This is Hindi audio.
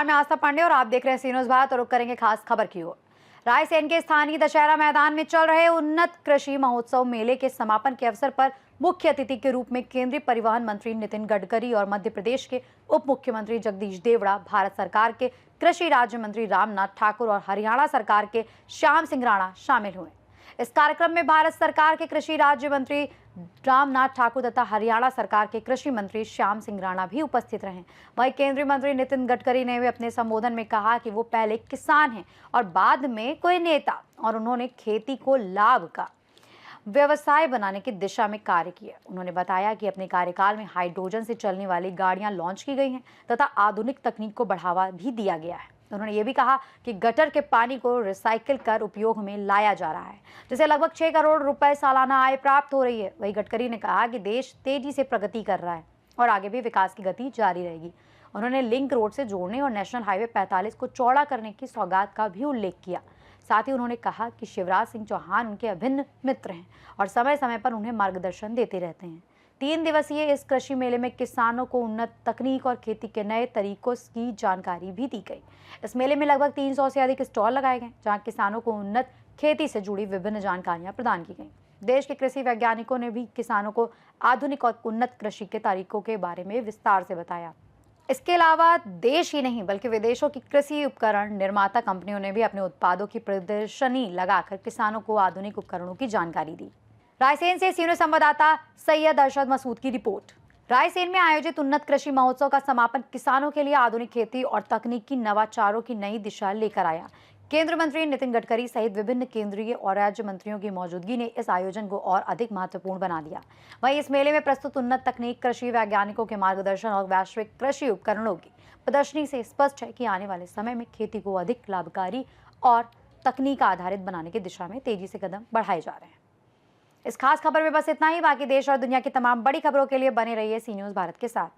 नमस्कार, मैं आस्था पांडे और आप देख रहे हैं सी न्यूज़ भारत और रुक करेंगे खास खबर की ओर। रायसेन के स्थानीय दशहरा मैदान में चल रहे उन्नत कृषि महोत्सव मेले के समापन के अवसर पर मुख्य अतिथि के रूप में केंद्रीय परिवहन मंत्री नितिन गडकरी और मध्य प्रदेश के उप मुख्यमंत्री जगदीश देवड़ा, भारत सरकार के कृषि राज्य मंत्री रामनाथ ठाकुर और हरियाणा सरकार के श्याम सिंह राणा शामिल हुए। इस कार्यक्रम में भारत सरकार के कृषि राज्य मंत्री रामनाथ ठाकुर तथा हरियाणा सरकार के कृषि मंत्री श्याम सिंह राणा भी उपस्थित रहे। वहीं केंद्रीय मंत्री नितिन गडकरी ने भी अपने संबोधन में कहा कि वो पहले किसान हैं और बाद में कोई नेता, और उन्होंने खेती को लाभ का व्यवसाय बनाने की दिशा में कार्य किया। उन्होंने बताया कि अपने कार्यकाल में हाइड्रोजन से चलने वाली गाड़ियां लॉन्च की गई हैं तथा आधुनिक तकनीक को बढ़ावा भी दिया गया है। उन्होंने ये भी कहा कि गटर के पानी को रिसाइकिल कर उपयोग में लाया जा रहा है, जिससे लगभग 6 करोड़ रुपए सालाना आय प्राप्त हो रही है। वहीं गडकरी ने कहा कि देश तेजी से प्रगति कर रहा है और आगे भी विकास की गति जारी रहेगी। उन्होंने लिंक रोड से जोड़ने और नेशनल हाईवे 45 को चौड़ा करने की सौगात का भी उल्लेख किया। साथ ही उन्होंने कहा कि शिवराज सिंह चौहान उनके अभिन्न मित्र हैं और समय समय पर उन्हें मार्गदर्शन देते रहते हैं। 3 दिवसीय इस कृषि मेले में किसानों को उन्नत तकनीक और खेती के नए तरीकों की जानकारी भी दी गई। इस मेले में लगभग 300 से अधिक स्टॉल लगाए गए, जहां किसानों को उन्नत खेती से जुड़ी विभिन्न जानकारियां प्रदान की गई। देश के कृषि वैज्ञानिकों ने भी किसानों को आधुनिक और उन्नत कृषि के तरीकों के बारे में विस्तार से बताया। इसके अलावा देश ही नहीं बल्कि विदेशों की कृषि उपकरण निर्माता कंपनियों ने भी अपने उत्पादों की प्रदर्शनी लगाकर किसानों को आधुनिक उपकरणों की जानकारी दी। रायसेन से सी न्यूज़ संवाददाता सैयद अरशद मसूद की रिपोर्ट। रायसेन में आयोजित उन्नत कृषि महोत्सव का समापन किसानों के लिए आधुनिक खेती और तकनीकी नवाचारों की नई दिशा लेकर आया। केंद्रीय मंत्री नितिन गडकरी सहित विभिन्न केंद्रीय और राज्य मंत्रियों की मौजूदगी ने इस आयोजन को और अधिक महत्वपूर्ण बना दिया। वहीं इस मेले में प्रस्तुत उन्नत तकनीक, कृषि वैज्ञानिकों के मार्गदर्शन और वैश्विक कृषि उपकरणों की प्रदर्शनी से स्पष्ट है कि आने वाले समय में खेती को अधिक लाभकारी और तकनीक आधारित बनाने की दिशा में तेजी से कदम बढ़ाए जा रहे हैं। इस खास खबर में बस इतना ही। बाकी देश और दुनिया की तमाम बड़ी खबरों के लिए बने रहिए सी न्यूज़ भारत के साथ।